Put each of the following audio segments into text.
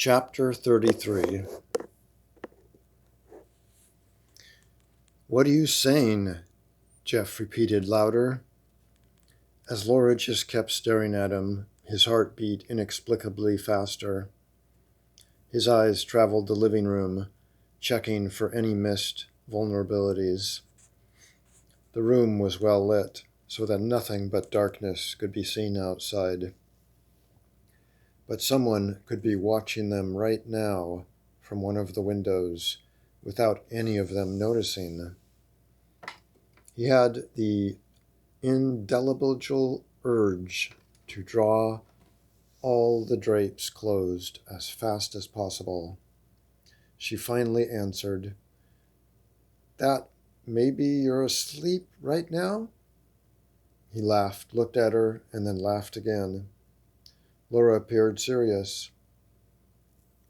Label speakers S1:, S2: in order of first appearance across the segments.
S1: Chapter 33. "What are you saying?" Jeff repeated louder. As Laura just kept staring at him, his heart beat inexplicably faster. His eyes traveled the living room, checking for any missed vulnerabilities. The room was well lit, so that nothing but darkness could be seen outside. But someone could be watching them right now from one of the windows without any of them noticing. He had the indelible urge to draw all the drapes closed as fast as possible. She finally answered, "That maybe you're asleep right now?" He laughed, looked at her, and then laughed again. Laura appeared serious.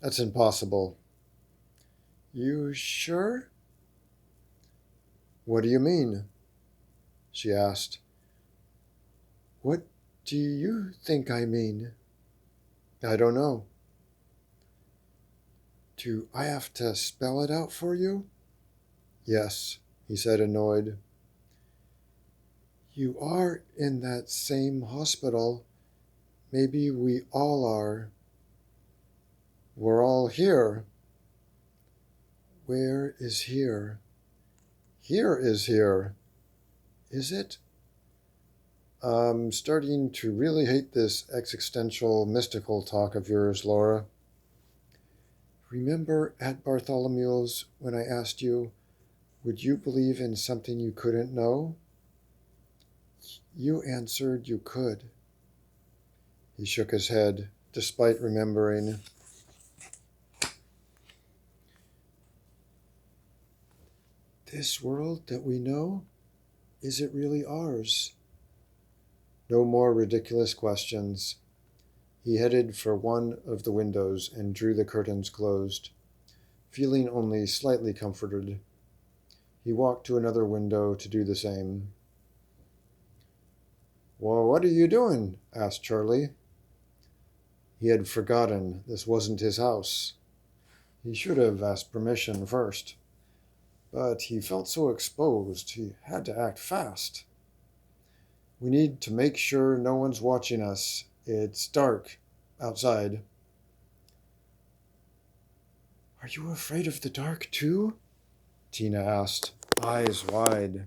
S1: "That's impossible." "You sure?" "What do you mean?" she asked. "What do you think I mean?" "I don't know." "Do I have to spell it out for you?" "Yes," he said, annoyed. "You are in that same hospital. Maybe we all are." "We're all here." "Where is here?" "Here is here." "Is it?" "I'm starting to really hate this existential, mystical talk of yours, Laura." "Remember at Bartholomew's when I asked you, would you believe in something you couldn't know? You answered you could." He shook his head, despite remembering. "This world that we know, is it really ours?" No more ridiculous questions. He headed for one of the windows and drew the curtains closed, feeling only slightly comforted. He walked to another window to do the same. "Well, what are you doing?" asked Charlie. He had forgotten this wasn't his house. He should have asked permission first. But he felt so exposed, he had to act fast. "We need to make sure no one's watching us. It's dark outside." "Are you afraid of the dark too?" Tina asked, eyes wide.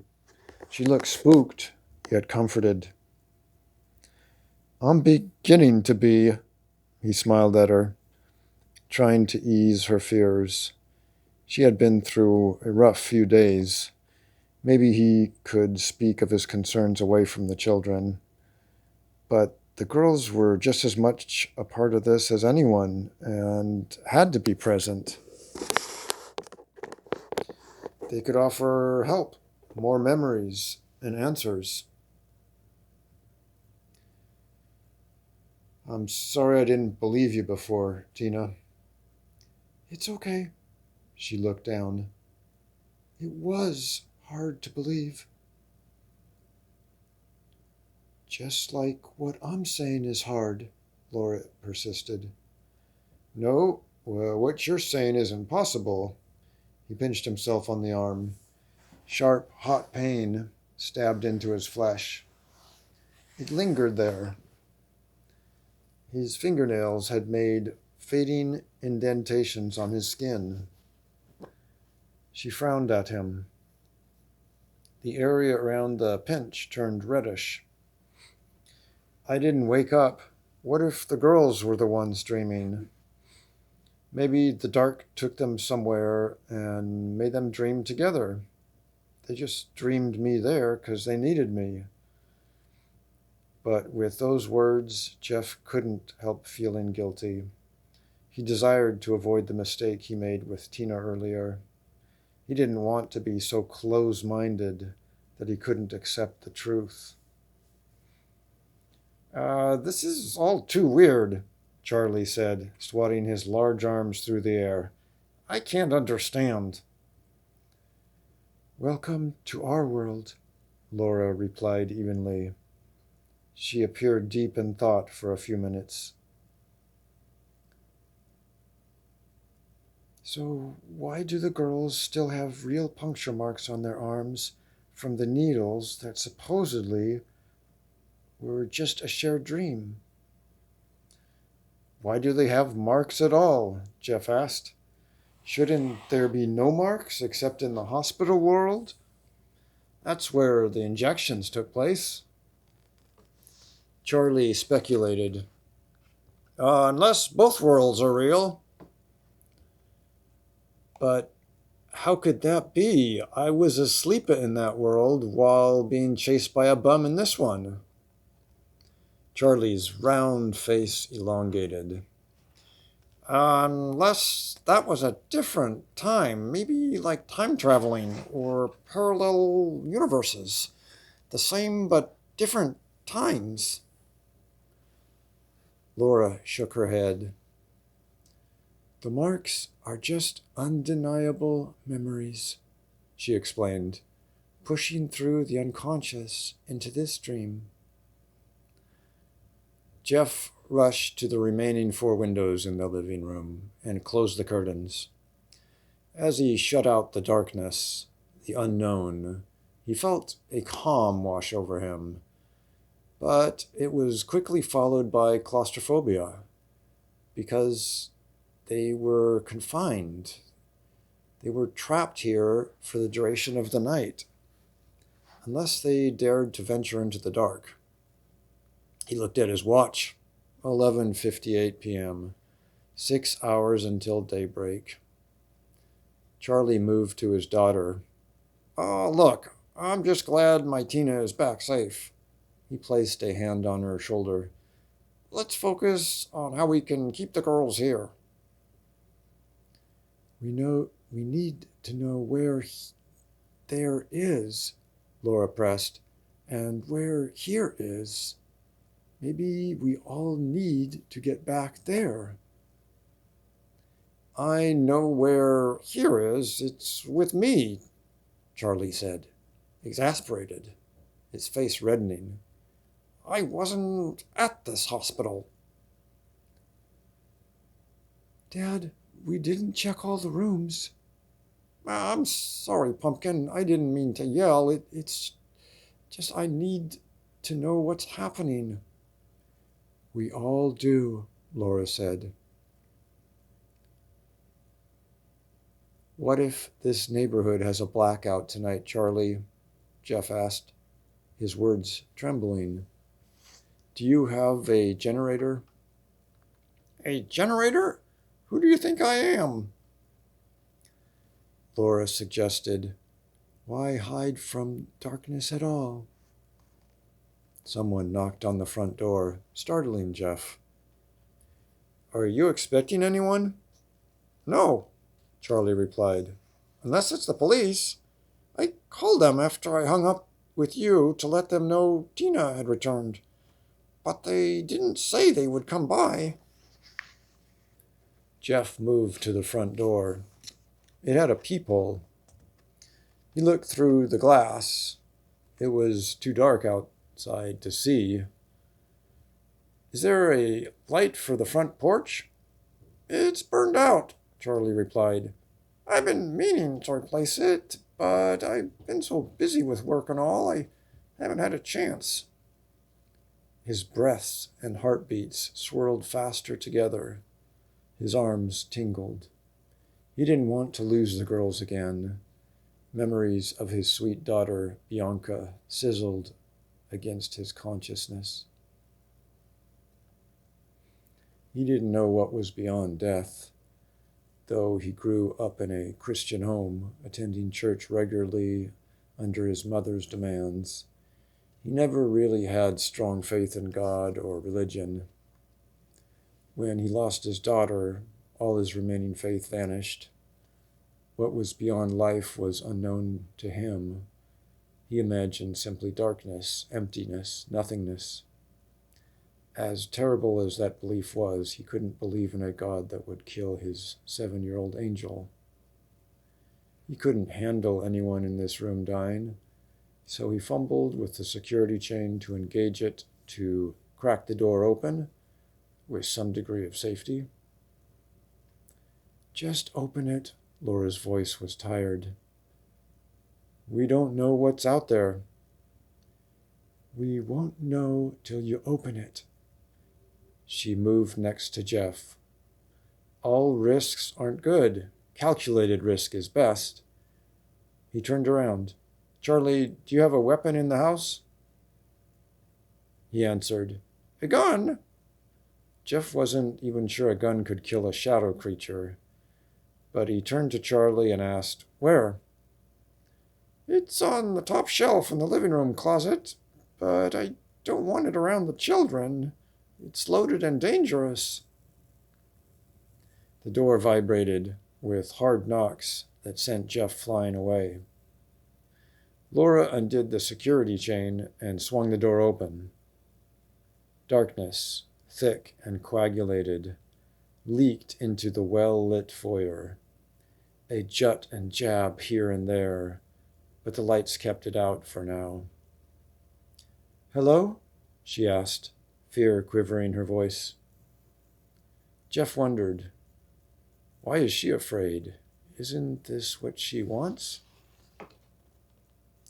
S1: She looked spooked, yet comforted. "I'm beginning to be," he smiled at her, trying to ease her fears. She had been through a rough few days. Maybe he could speak of his concerns away from the children. But the girls were just as much a part of this as anyone, and had to be present. They could offer help, more memories, and answers. "I'm sorry I didn't believe you before, Tina." "It's okay." She looked down. "It was hard to believe." "Just like what I'm saying is hard," Laura persisted. "No, well, what you're saying is impossible." He pinched himself on the arm. Sharp, hot pain stabbed into his flesh. It lingered there. His fingernails had made fading indentations on his skin. She frowned at him. The area around the pinch turned reddish. "I didn't wake up. What if the girls were the ones dreaming? Maybe the dark took them somewhere and made them dream together. They just dreamed me there because they needed me." But with those words, Jeff couldn't help feeling guilty. He desired to avoid the mistake he made with Tina earlier. He didn't want to be so close-minded that he couldn't accept the truth. This is all too weird," Charlie said, swatting his large arms through the air. "I can't understand." "Welcome to our world," Laura replied evenly. She appeared deep in thought for a few minutes. So why do the girls still have real puncture marks on their arms from the needles that supposedly were just a shared dream? Why do they have marks at all? Jeff asked. Shouldn't there be no marks except in the hospital world? That's where the injections took place. Charlie speculated. Unless both worlds are real. But how could that be? I was asleep in that world while being chased by a bum in this one. Charlie's round face elongated. Unless that was a different time, maybe like time traveling or parallel universes. The same but different times. Laura shook her head. The marks are just undeniable memories, she explained, pushing through the unconscious into this dream. Jeff rushed to the remaining 4 windows in the living room and closed the curtains. As he shut out the darkness, the unknown, he felt a calm wash over him, but it was quickly followed by claustrophobia, because they were confined. They were trapped here for the duration of the night, unless they dared to venture into the dark. He looked at his watch. 11:58 p.m. 6 hours until daybreak. Charlie moved to his daughter. Oh, look, I'm just glad my Tina is back safe. He placed a hand on her shoulder. Let's focus on how we can keep the girls here. We need to know where there is, Laura pressed, and where here is. Maybe we all need to get back there. I know where here is. It's with me, Charlie said, exasperated, his face reddening. I wasn't at this hospital. Dad, we didn't check all the rooms. I'm sorry, Pumpkin. I didn't mean to yell. It's just I need to know what's happening. We all do, Laura said. What if this neighborhood has a blackout tonight, Charlie? Jeff asked, his words trembling. Do you have a generator? A generator? Who do you think I am? Laura suggested. Why hide from darkness at all? Someone knocked on the front door, startling Jeff. Are you expecting anyone? No, Charlie replied. Unless it's the police. I called them after I hung up with you to let them know Tina had returned. But they didn't say they would come by. Jeff moved to the front door. It had a peephole. He looked through the glass. It was too dark outside to see. Is there a light for the front porch? It's burned out, Charlie replied. I've been meaning to replace it, but I've been so busy with work and all, I haven't had a chance. His breaths and heartbeats swirled faster together. His arms tingled. He didn't want to lose the girls again. Memories of his sweet daughter, Bianca, sizzled against his consciousness. He didn't know what was beyond death, though he grew up in a Christian home, attending church regularly under his mother's demands. He never really had strong faith in God or religion. When he lost his daughter, all his remaining faith vanished. What was beyond life was unknown to him. He imagined simply darkness, emptiness, nothingness. As terrible as that belief was, he couldn't believe in a God that would kill his 7-year-old angel. He couldn't handle anyone in this room dying, so he fumbled with the security chain to engage it to crack the door open with some degree of safety. Just open it. Laura's voice was tired. We don't know what's out there. We won't know till you open it. She moved next to Jeff. All risks aren't good. Calculated risk is best. He turned around. Charlie, do you have a weapon in the house? He answered, A gun? Jeff wasn't even sure a gun could kill a shadow creature, but he turned to Charlie and asked, Where? It's on the top shelf in the living room closet, but I don't want it around the children. It's loaded and dangerous. The door vibrated with hard knocks that sent Jeff flying away. Laura undid the security chain and swung the door open. Darkness, thick and coagulated, leaked into the well-lit foyer. A jut and jab here and there, but the lights kept it out for now. Hello? She asked, fear quivering her voice. Jeff wondered, why is she afraid? Isn't this what she wants?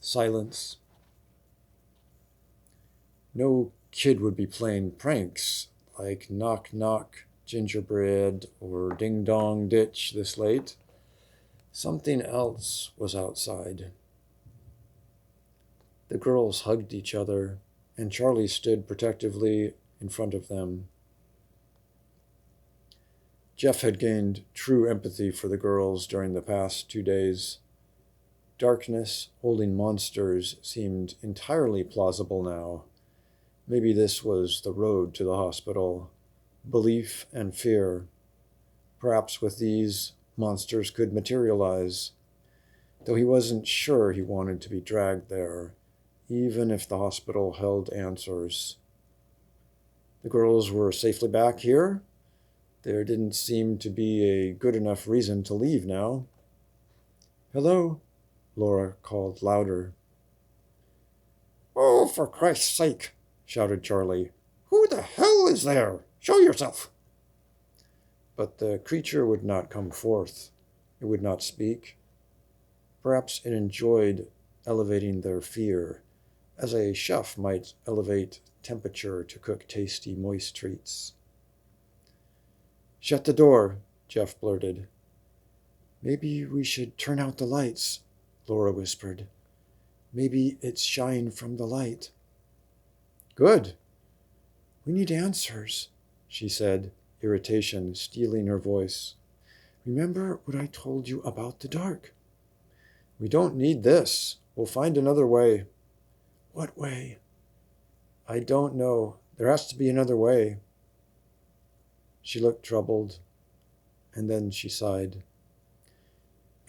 S1: Silence. No kid would be playing pranks like knock knock, gingerbread, or ding dong ditch this late. Something else was outside. The girls hugged each other, and Charlie stood protectively in front of them. Jeff had gained true empathy for the girls during the past 2 days. Darkness holding monsters seemed entirely plausible now. Maybe this was the road to the hospital. Belief and fear. Perhaps with these, monsters could materialize, though he wasn't sure he wanted to be dragged there, even if the hospital held answers. The girls were safely back here. There didn't seem to be a good enough reason to leave now. Hello, Laura called louder. Oh, for Christ's sake, shouted Charlie. Who the hell is there? Show yourself. But the creature would not come forth. It would not speak. Perhaps it enjoyed elevating their fear, as a chef might elevate temperature to cook tasty, moist treats. Shut the door, Jeff blurted. Maybe we should turn out the lights, Laura whispered. Maybe it's shine from the light. Good. We need answers, she said, irritation stealing her voice. Remember what I told you about the dark? We don't need this. We'll find another way. What way? I don't know. There has to be another way. She looked troubled, and then she sighed.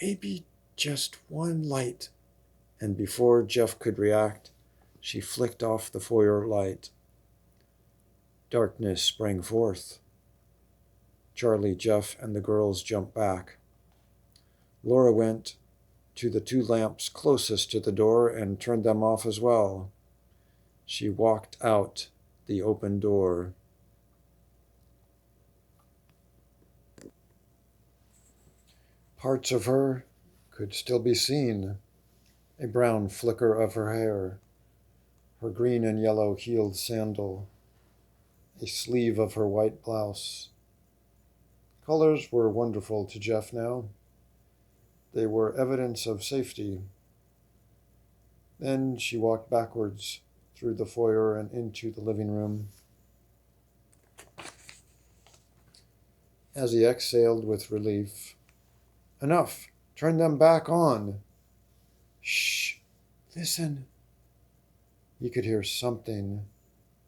S1: Maybe just one light. And before Jeff could react, she flicked off the foyer light. Darkness sprang forth. Charlie, Jeff, and the girls jumped back. Laura went to the 2 lamps closest to the door and turned them off as well. She walked out the open door. Parts of her could still be seen. A brown flicker of her hair, her green and yellow heeled sandal, a sleeve of her white blouse. Colors were wonderful to Jeff now. They were evidence of safety. Then she walked backwards through the foyer and into the living room. As he exhaled with relief, Enough! Turn them back on! Shh! Listen! He could hear something,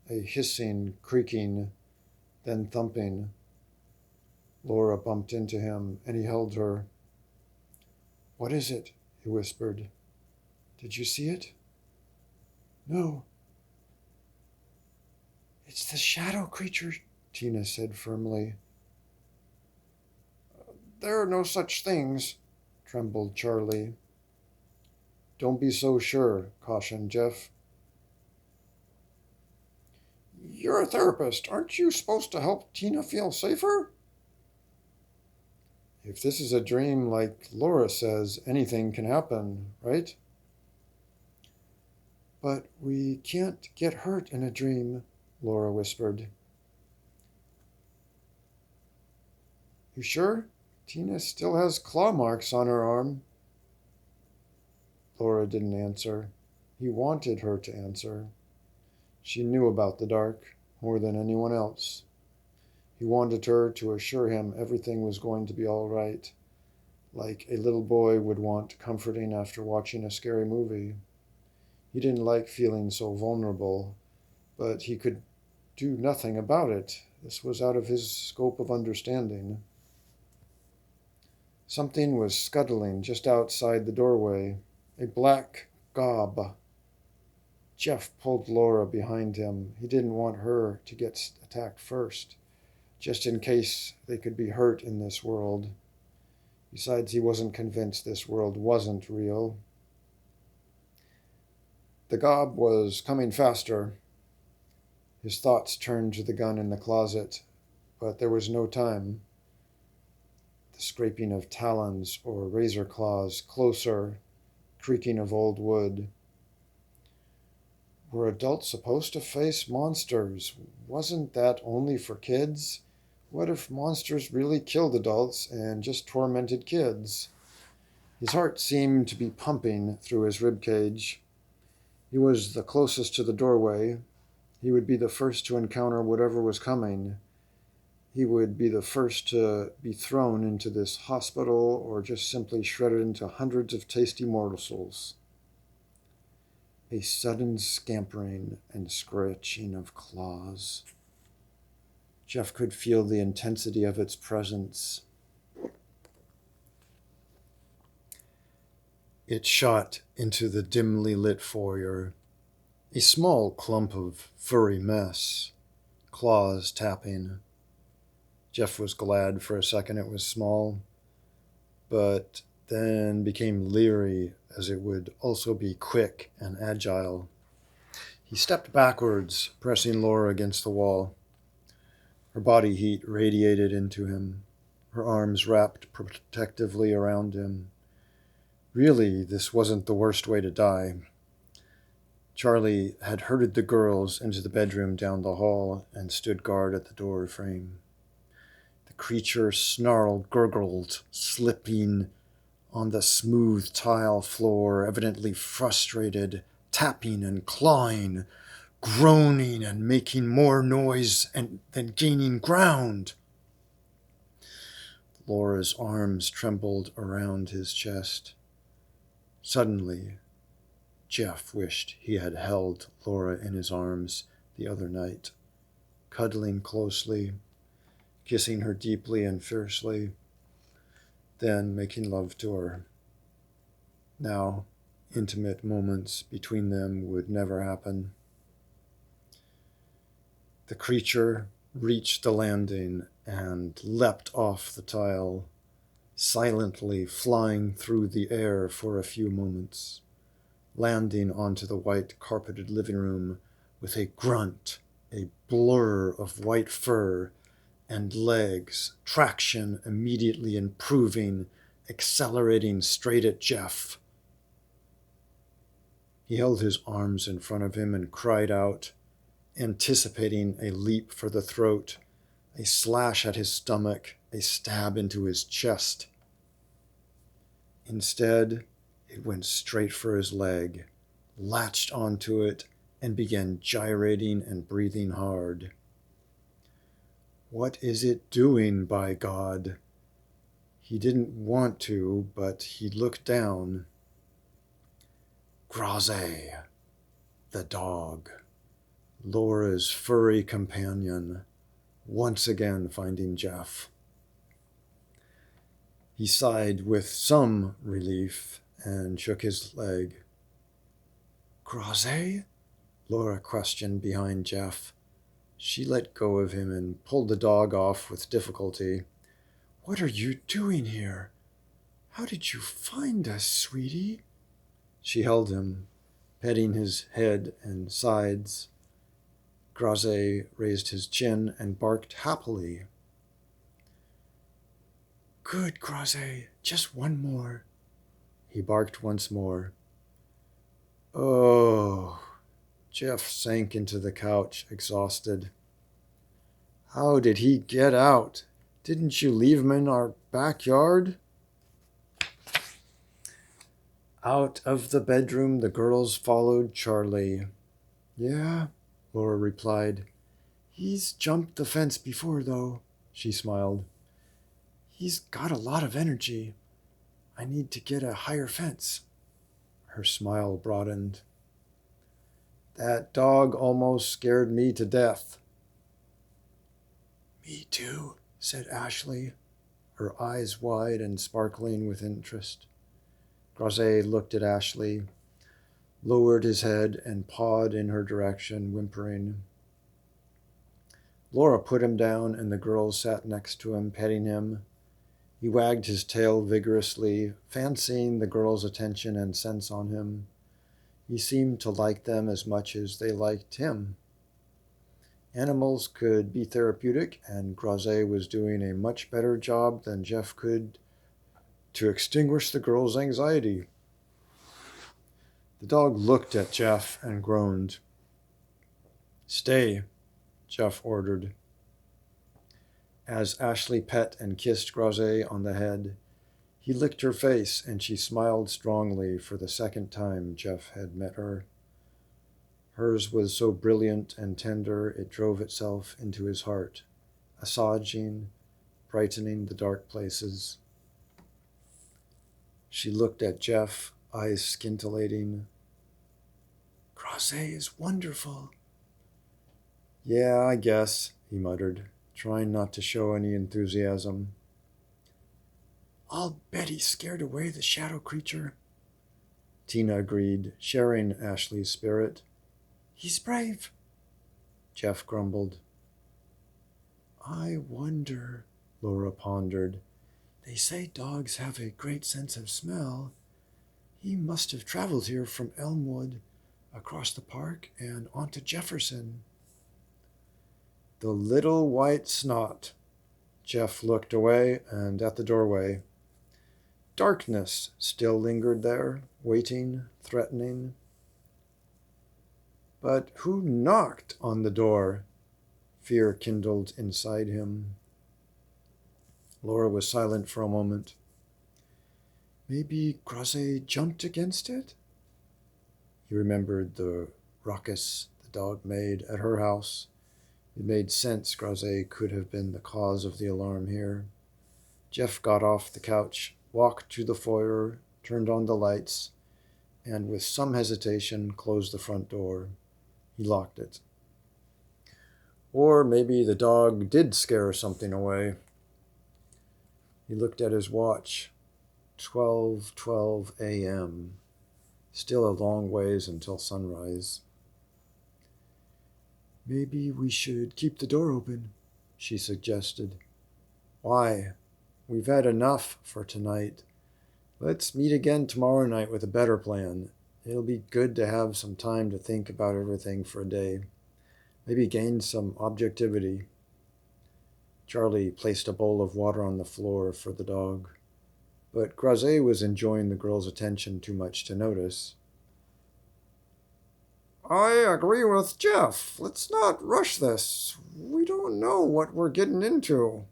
S1: a hissing, creaking, then thumping. Laura bumped into him, and he held her. What is it? He whispered. Did you see it? No. It's the shadow creature, Tina said firmly. There are no such things, trembled Charlie. Don't be so sure, cautioned Jeff. You're a therapist. Aren't you supposed to help Tina feel safer? If this is a dream, like Laura says, anything can happen, right? But we can't get hurt in a dream, Laura whispered. You sure? Tina still has claw marks on her arm. Laura didn't answer. He wanted her to answer. She knew about the dark more than anyone else. He wanted her to assure him everything was going to be all right, like a little boy would want comforting after watching a scary movie. He didn't like feeling so vulnerable, but he could do nothing about it. This was out of his scope of understanding. Something was scuttling just outside the doorway. A black gob. Jeff pulled Laura behind him. He didn't want her to get attacked first, just in case they could be hurt in this world. Besides, he wasn't convinced this world wasn't real. The gob was coming faster. His thoughts turned to the gun in the closet, but there was no time. The scraping of talons or razor claws, closer, creaking of old wood. Were adults supposed to face monsters? Wasn't that only for kids? What if monsters really killed adults and just tormented kids? His heart seemed to be pumping through his ribcage. He was the closest to the doorway. He would be the first to encounter whatever was coming. He would be the first to be thrown into this hospital or just simply shredded into hundreds of tasty morsels. A sudden scampering and scratching of claws. Jeff could feel the intensity of its presence. It shot into the dimly lit foyer, a small clump of furry mess, claws tapping. Jeff was glad for a second it was small, but then became leery as it would also be quick and agile. He stepped backwards, pressing Laura against the wall. Her body heat radiated into him, her arms wrapped protectively around him. Really, this wasn't the worst way to die. Charlie had herded the girls into the bedroom down the hall and stood guard at the door frame. The creature snarled, gurgled, slipping on the smooth tile floor, evidently frustrated, tapping and clawing, groaning and making more noise and then gaining ground. Laura's arms trembled around his chest. Suddenly, Jeff wished he had held Laura in his arms the other night, cuddling closely, kissing her deeply and fiercely, then making love to her. Now, intimate moments between them would never happen. The creature reached the landing and leapt off the tile, silently flying through the air for a few moments, landing onto the white carpeted living room with a grunt, a blur of white fur and legs, traction immediately improving, accelerating straight at Jeff. He held his arms in front of him and cried out, anticipating a leap for the throat, a slash at his stomach, a stab into his chest. Instead, it went straight for his leg, latched onto it, and began gyrating and breathing hard. What is it doing, by God? He didn't want to, but he looked down. Graze, the dog, Laura's furry companion, once again finding Jeff. He sighed with some relief and shook his leg. Graze? Laura questioned behind Jeff. She let go of him and pulled the dog off with difficulty. What are you doing here? How did you find us, sweetie? She held him, petting his head and sides. Graze raised his chin and barked happily. good, Grise. Just one more. He barked once more. Oh. Jeff sank into the couch, exhausted. How did he get out? Didn't you leave him in our backyard? Out of the bedroom, the girls followed Charlie. Yeah, Laura replied. He's jumped the fence before, though, she smiled. He's got a lot of energy. I need to get a higher fence. Her smile broadened. That dog almost scared me to death. Me too, said Ashley, her eyes wide and sparkling with interest. Grise looked at Ashley, lowered his head, and pawed in her direction, whimpering. Laura put him down, and the girls sat next to him, petting him. He wagged his tail vigorously, fancying the girls' attention and sense on him. He seemed to like them as much as they liked him. Animals could be therapeutic, and Grise was doing a much better job than Jeff could to extinguish the girls' anxiety. The dog looked at Jeff and groaned. Stay, Jeff ordered. As Ashley pet and kissed Grise on the head, he licked her face, and she smiled strongly for the second time Jeff had met her. Hers was so brilliant and tender it drove itself into his heart, assuaging, brightening the dark places. She looked at Jeff, eyes scintillating. Grise is wonderful. Yeah, I guess, he muttered, trying not to show any enthusiasm. I'll bet he scared away the shadow creature. Tina agreed, sharing Ashley's spirit. He's brave, Jeff grumbled. I wonder, Laura pondered. They say dogs have a great sense of smell. He must have traveled here from Elmwood, across the park, and onto Jefferson. The little white snot. Jeff looked away and at the doorway. Darkness still lingered there, waiting, threatening. But who knocked on the door? Fear kindled inside him. Laura was silent for a moment. Maybe Grise jumped against it? He remembered the ruckus the dog made at her house. It made sense Grise could have been the cause of the alarm here. Jeff got off the couch, walked to the foyer, turned on the lights, and with some hesitation closed the front door. He locked it. Or maybe the dog did scare something away. He looked at his watch. 12:12 a.m. Still a long ways until sunrise. Maybe we should keep the door open, she suggested. Why? We've had enough for tonight. Let's meet again tomorrow night with a better plan. It'll be good to have some time to think about everything for a day. Maybe gain some objectivity. Charlie placed a bowl of water on the floor for the dog. But Grise was enjoying the girl's attention too much to notice. I agree with Jeff. Let's not rush this. We don't know what we're getting into.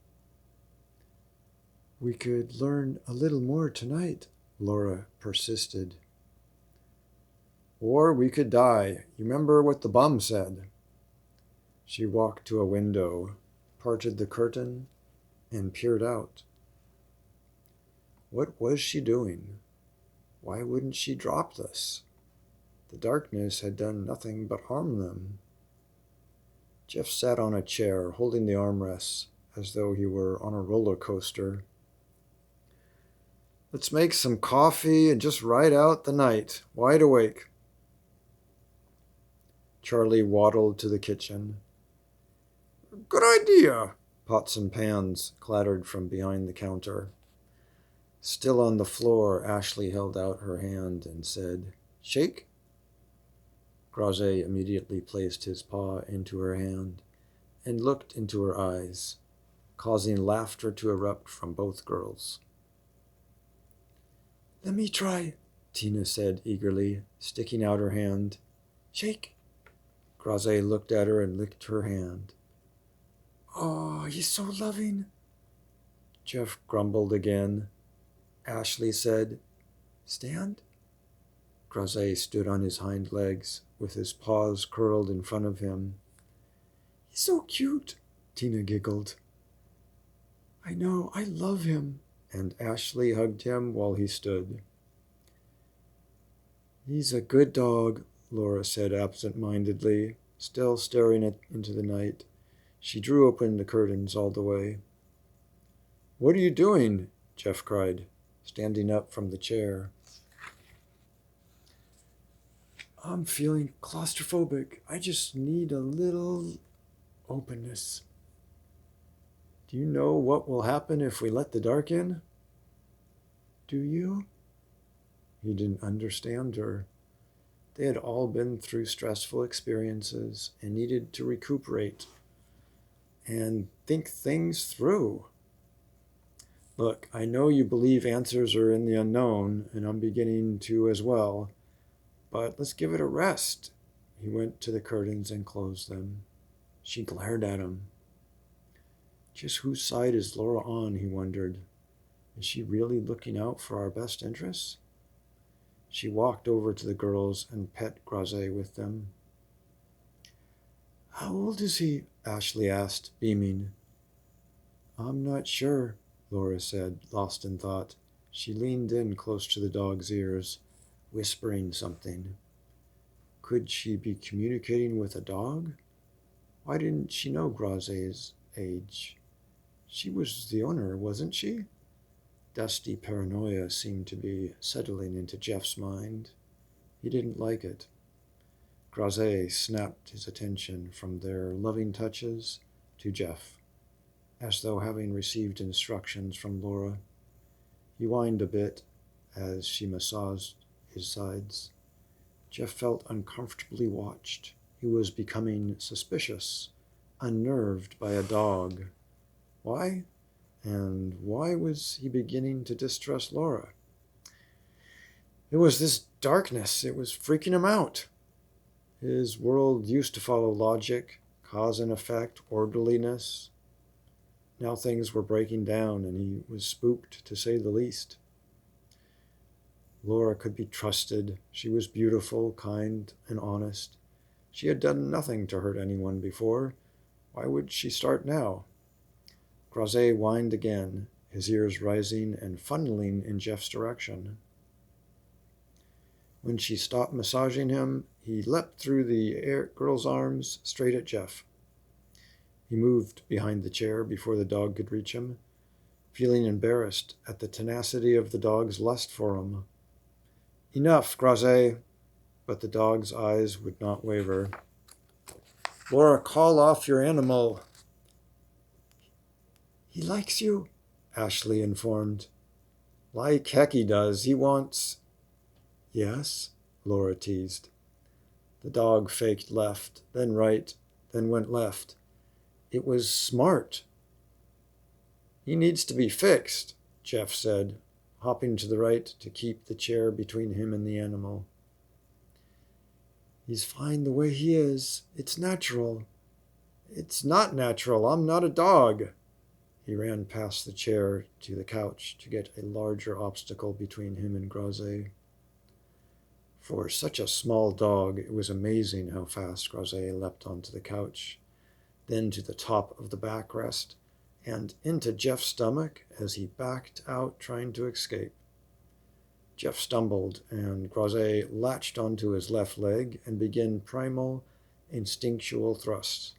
S1: We could learn a little more tonight, Laura persisted. Or we could die. You remember what the bum said? She walked to a window, parted the curtain, and peered out. What was she doing? Why wouldn't she drop this? The darkness had done nothing but harm them. Jeff sat on a chair, holding the armrests, as though he were on a roller coaster. Let's make some coffee and just ride out the night, wide awake. Charlie waddled to the kitchen. Good idea. Pots and pans clattered from behind the counter. Still on the floor, Ashley held out her hand and said, Shake? Grise immediately placed his paw into her hand and looked into her eyes, causing laughter to erupt from both girls. "Let me try," Tina said eagerly, sticking out her hand. "Shake." Grazé looked at her and licked her hand. "Oh, he's so loving." Jeff grumbled again. Ashley said, "Stand." Grazé stood on his hind legs, with his paws curled in front of him. "He's so cute," Tina giggled. "I know, I love him," and Ashley hugged him while he stood. "He's a good dog," Laura said absent-mindedly, still staring into the night. She drew open the curtains all the way. "What are you doing?" Jeff cried, standing up from the chair. "I'm feeling claustrophobic. I just need a little openness." "Do you know what will happen if we let the dark in?" "Do you?" He didn't understand her. They had all been through stressful experiences and needed to recuperate and think things through. "Look, I know you believe answers are in the unknown, and I'm beginning to as well, but let's give it a rest." He went to the curtains and closed them. She glared at him. Just whose side is Laura on, he wondered. Is she really looking out for our best interests? She walked over to the girls and pet Grazé with them. "How old is he?" Ashley asked, beaming. "I'm not sure," Laura said, lost in thought. She leaned in close to the dog's ears, whispering something. Could she be communicating with a dog? Why didn't she know Grazé's age? She was the owner, wasn't she? Dusty paranoia seemed to be settling into Jeff's mind. He didn't like it. Grazé snapped his attention from their loving touches to Jeff, as though having received instructions from Laura. He whined a bit as she massaged his sides. Jeff felt uncomfortably watched. He was becoming suspicious, unnerved by a dog. Why? And why was he beginning to distrust Laura? It was this darkness. It was freaking him out. His world used to follow logic, cause and effect, orderliness. Now things were breaking down, and he was spooked, to say the least. Laura could be trusted. She was beautiful, kind, and honest. She had done nothing to hurt anyone before. Why would she start now? Grazé whined again, his ears rising and funneling in Jeff's direction. When she stopped massaging him, he leapt through the girl's arms straight at Jeff. He moved behind the chair before the dog could reach him, feeling embarrassed at the tenacity of the dog's lust for him. "Enough, Grazé!" But the dog's eyes would not waver. "Laura, call off your animal." "He likes you," Ashley informed. "Like heck he does. He wants..." "Yes?" Laura teased. The dog faked left, then right, then went left. It was smart. "He needs to be fixed," Jeff said, hopping to the right to keep the chair between him and the animal. "He's fine the way he is. It's natural." "It's not natural. I'm not a dog." He ran past the chair to the couch to get a larger obstacle between him and Grazé. For such a small dog, it was amazing how fast Grazé leapt onto the couch, then to the top of the backrest, and into Jeff's stomach as he backed out trying to escape. Jeff stumbled, and Grazé latched onto his left leg and began primal, instinctual thrusts.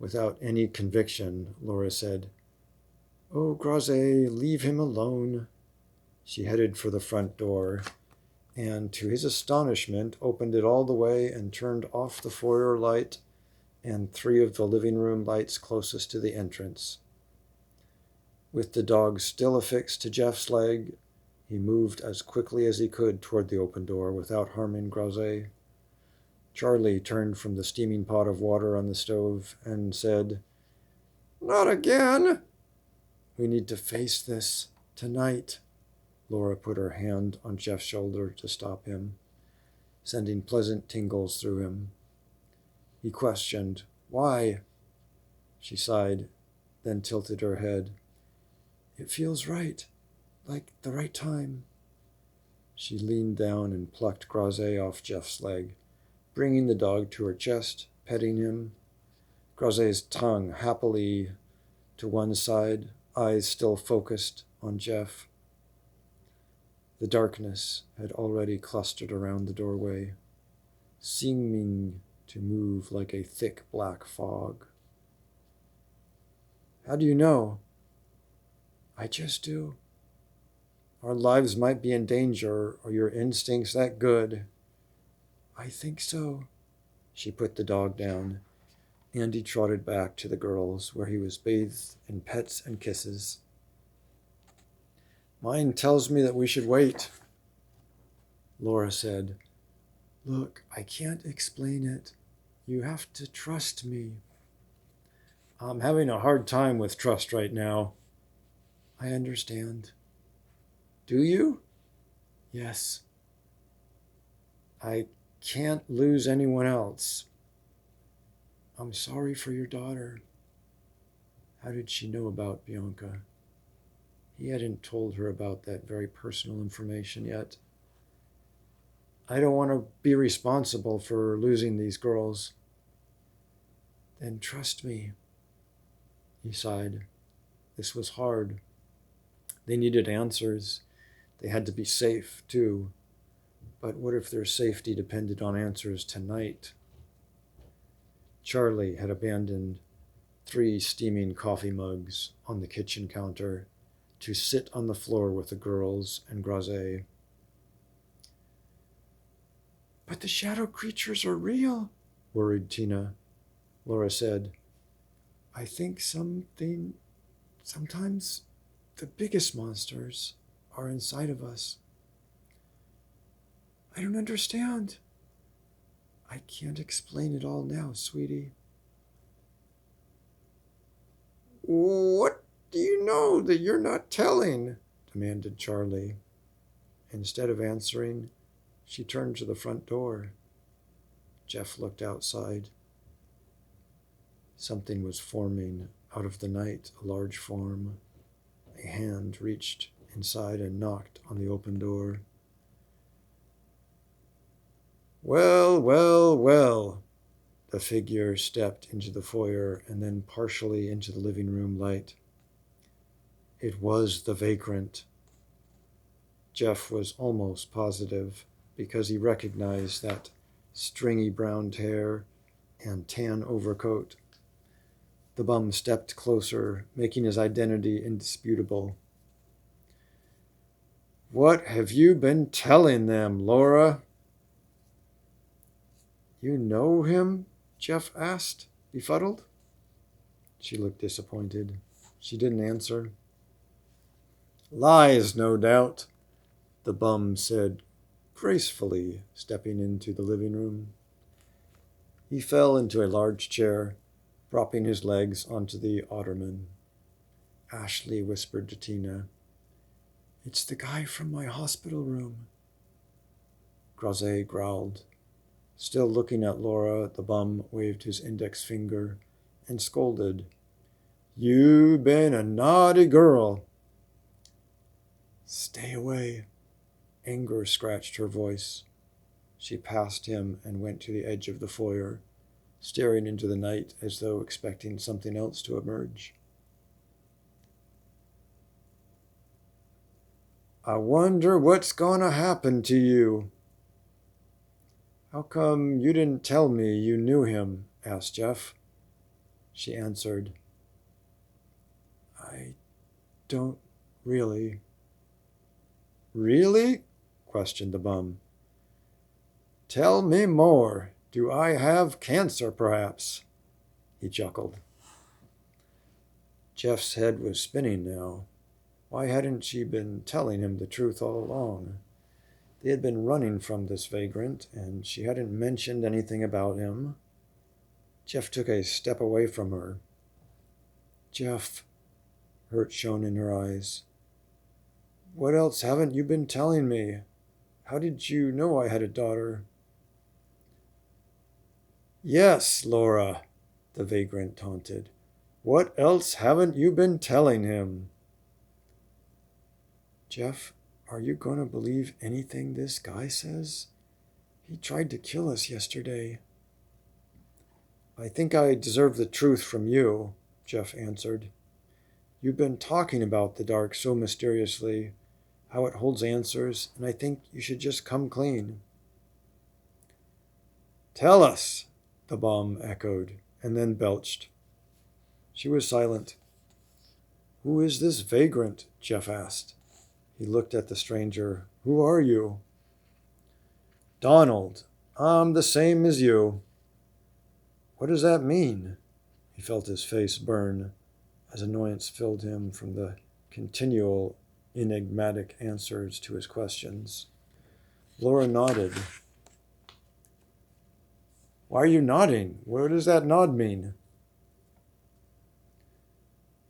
S1: Without any conviction, Laura said, "Oh, Grazé, leave him alone." She headed for the front door, and to his astonishment opened it all the way and turned off the foyer light and 3 of the living room lights closest to the entrance. With the dog still affixed to Jeff's leg, he moved as quickly as he could toward the open door without harming Grazé. Charlie turned from the steaming pot of water on the stove and said, Not again. We need to face this tonight. Laura put her hand on Jeff's shoulder to stop him, sending pleasant tingles through him. He questioned, "Why?" She sighed, then tilted her head. "It feels right, like the right time." She leaned down and plucked Grazé off Jeff's leg, bringing the dog to her chest, petting him. Grazé's tongue happily to one side, eyes still focused on Jeff. The darkness had already clustered around the doorway, seeming to move like a thick black fog. "How do you know?" "I just do. Our lives might be in danger. Are your instincts that good?" "I think so." She put the dog down. Andy trotted back to the girls, where he was bathed in pets and kisses. "Mine tells me that we should wait." Laura said, "Look, I can't explain it. You have to trust me." "I'm having a hard time with trust right now." "I understand." "Do you?" "Yes." "I can't lose anyone else." "I'm sorry for your daughter." How did she know about Bianca? He hadn't told her about that very personal information yet. "I don't want to be responsible for losing these girls." "Then trust me." He sighed. This was hard. They needed answers. They had to be safe, too. But what if their safety depended on answers tonight? Charlie had abandoned 3 steaming coffee mugs on the kitchen counter to sit on the floor with the girls and Grazé. "But the shadow creatures are real," worried Tina. Laura said, "I think sometimes the biggest monsters are inside of us." "I don't understand." "I can't explain it all now, sweetie." "What do you know that you're not telling?" demanded Charlie. Instead of answering, she turned to the front door. Jeff looked outside. Something was forming out of the night, a large form. A hand reached inside and knocked on the open door. "Well, well, well." The figure stepped into the foyer and then partially into the living room light. It was the vagrant. Jeff was almost positive, because he recognized that stringy brown hair and tan overcoat. The bum stepped closer, making his identity indisputable. "What have you been telling them, Laura?" "You know him?" Jeff asked, befuddled. She looked disappointed. She didn't answer. "Lies, no doubt," the bum said gracefully, stepping into the living room. He fell into a large chair, propping his legs onto the ottoman. Ashley whispered to Tina, "It's the guy from my hospital room." Grazé growled. Still looking at Laura, the bum waved his index finger and scolded, "You been a naughty girl." "Stay away." Anger scratched her voice. She passed him and went to the edge of the foyer, staring into the night as though expecting something else to emerge. "I wonder what's gonna happen to you." "How come you didn't tell me you knew him?" asked Jeff. She answered, "I don't really." "Really?" questioned the bum. "Tell me more. Do I have cancer, perhaps?" He chuckled. Jeff's head was spinning now. Why hadn't she been telling him the truth all along? They had been running from this vagrant, and she hadn't mentioned anything about him. Jeff took a step away from her. Jeff, hurt shone in her eyes. What else haven't you been telling me? How did you know I had a daughter? Yes, Laura, the vagrant taunted. What else haven't you been telling him? Jeff, are you going to believe anything this guy says? He tried to kill us yesterday. I think I deserve the truth from you, Jeff answered. You've been talking about the dark so mysteriously, how it holds answers, and I think you should just come clean. Tell us, the bomb echoed, and then belched. She was silent. Who is this vagrant? Jeff asked. He looked at the stranger. Who are you? Donald. I'm the same as you. What does that mean? He felt his face burn as annoyance filled him from the continual, enigmatic answers to his questions. Laura nodded. Why are you nodding? What does that nod mean?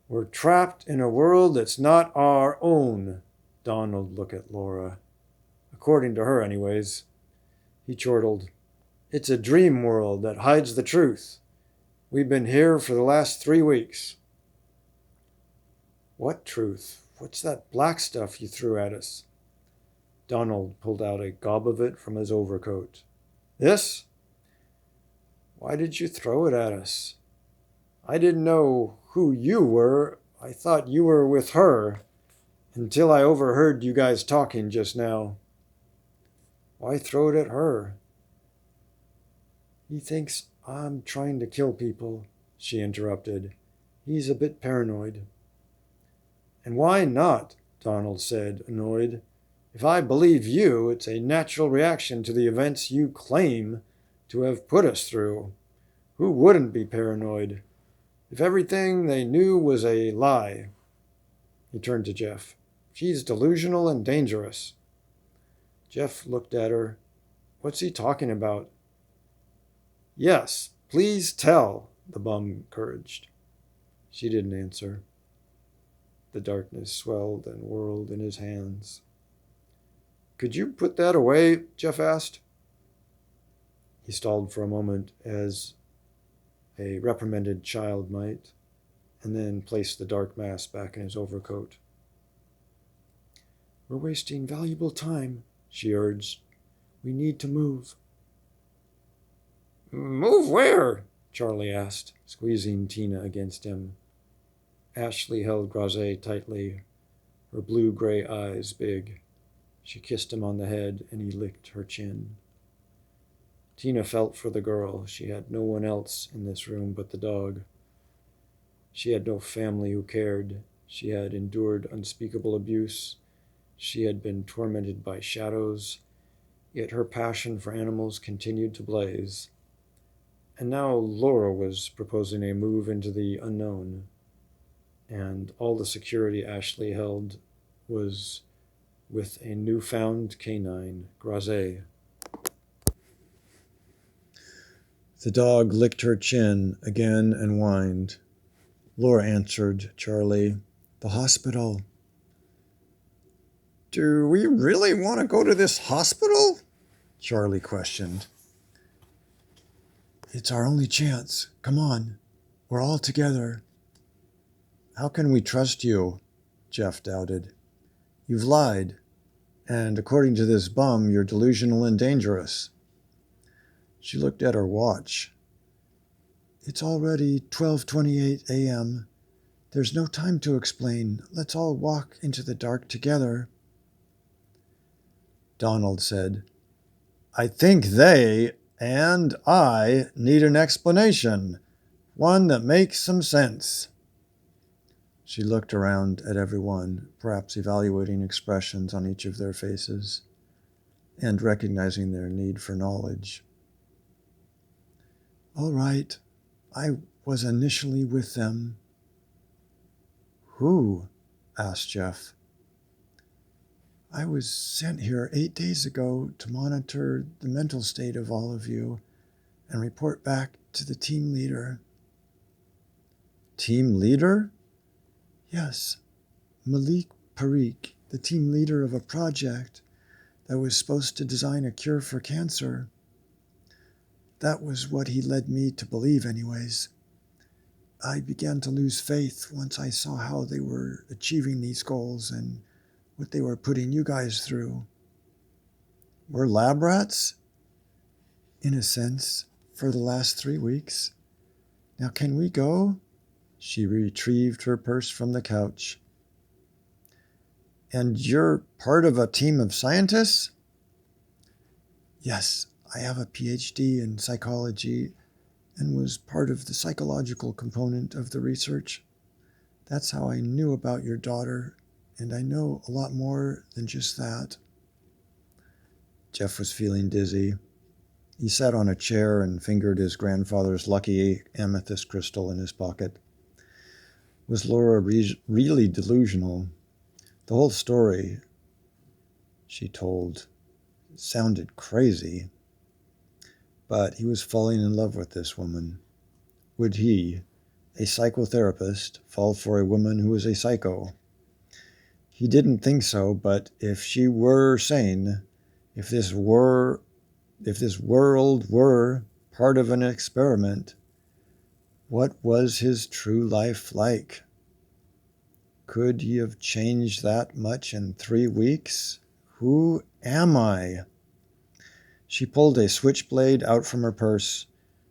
S1: We're trapped in a world that's not our own. Donald looked at Laura. According to her, anyways. He chortled. It's a dream world that hides the truth. We've been here for the last 3 weeks. What truth? What's that black stuff you threw at us? Donald pulled out a gob of it from his overcoat. This? Why did you throw it at us? I didn't know who you were. I thought you were with her until I overheard you guys talking just now. Why throw it at her? He thinks I'm trying to kill people, she interrupted. He's a bit paranoid. And why not? Donald said, annoyed. If I believe you, it's a natural reaction to the events you claim to have put us through. Who wouldn't be paranoid? If everything they knew was a lie. He turned to Jeff. She's delusional and dangerous. Jeff looked at her. What's he talking about? Yes, please tell, the bum encouraged. She didn't answer. The darkness swelled and whirled in his hands. Could you put that away? Jeff asked. He stalled for a moment, as a reprimanded child might, and then placed the dark mass back in his overcoat. We're wasting valuable time, she urged. We need to move. Move where? Charlie asked, squeezing Tina against him. Ashley held Grazé tightly, her blue-gray eyes big. She kissed him on the head, and he licked her chin. Tina felt for the girl. She had no one else in this room but the dog. She had no family who cared. She had endured unspeakable abuse. She had been tormented by shadows, yet her passion for animals continued to blaze. And now Laura was proposing a move into the unknown, and all the security Ashley held was with a newfound canine, Grazé. The dog licked her chin again and whined. Laura answered Charlie, The hospital. Do we really want to go to this hospital? Charlie questioned. It's our only chance. Come on. We're all together. How can we trust you? Jeff doubted. You've lied. And according to this bum, you're delusional and dangerous. She looked at her watch. It's already 12:28 a.m. There's no time to explain. Let's all walk into the dark together. Donald said, I think they and I need an explanation, one that makes some sense. She looked around at everyone, perhaps evaluating expressions on each of their faces and recognizing their need for knowledge. All right, I was initially with them. Who? Asked Jeff. I was sent here 8 days ago to monitor the mental state of all of you and report back to the team leader. Team leader?
S2: Yes, Malik Parikh, the team leader of a project that was supposed to design a cure for cancer. That was what he led me to believe anyways. I began to lose faith once I saw how they were achieving these goals and what they were putting you guys through. We're lab rats? In a sense, for the last 3 weeks. Now can we go? She retrieved her purse from the couch. And you're part of a team of scientists? Yes, I have a PhD in psychology and was part of the psychological component of the research. That's how I knew about your daughter, and I know a lot more than just that. Jeff was feeling dizzy. He sat on a chair and fingered his grandfather's lucky amethyst crystal in his pocket. Was Laura really delusional? The whole story she told sounded crazy, but he was falling in love with this woman. Would he, a psychotherapist, fall for a woman who was a psycho? He didn't think so, but if she were sane, if this world were part of an experiment, what was his true life like? Could he have changed that much in 3 weeks? Who am I? She pulled a switchblade out from her purse,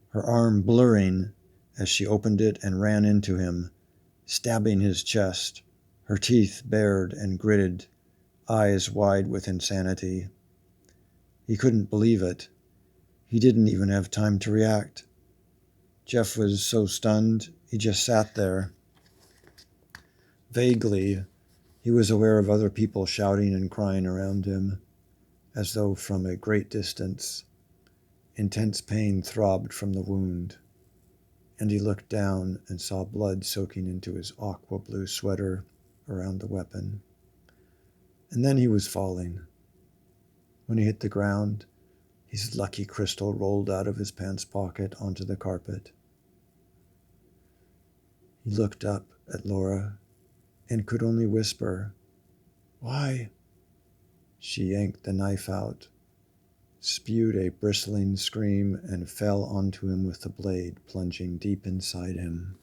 S2: her arm blurring as she opened it and ran into him, stabbing his chest, her teeth bared and gritted, eyes wide with insanity. He couldn't believe it. He didn't even have time to react. Jeff was so stunned, he just sat there. Vaguely, he was aware of other people shouting and crying around him, as though from a great distance. Intense pain throbbed from the wound, and he looked down and saw blood soaking into his aqua blue sweater around the weapon. And then he was falling. When he hit the ground, his lucky crystal rolled out of his pants pocket onto the carpet. He looked up at Laura and could only whisper, "Why?" She yanked the knife out, spewed a bristling scream, and fell onto him with the blade plunging deep inside him.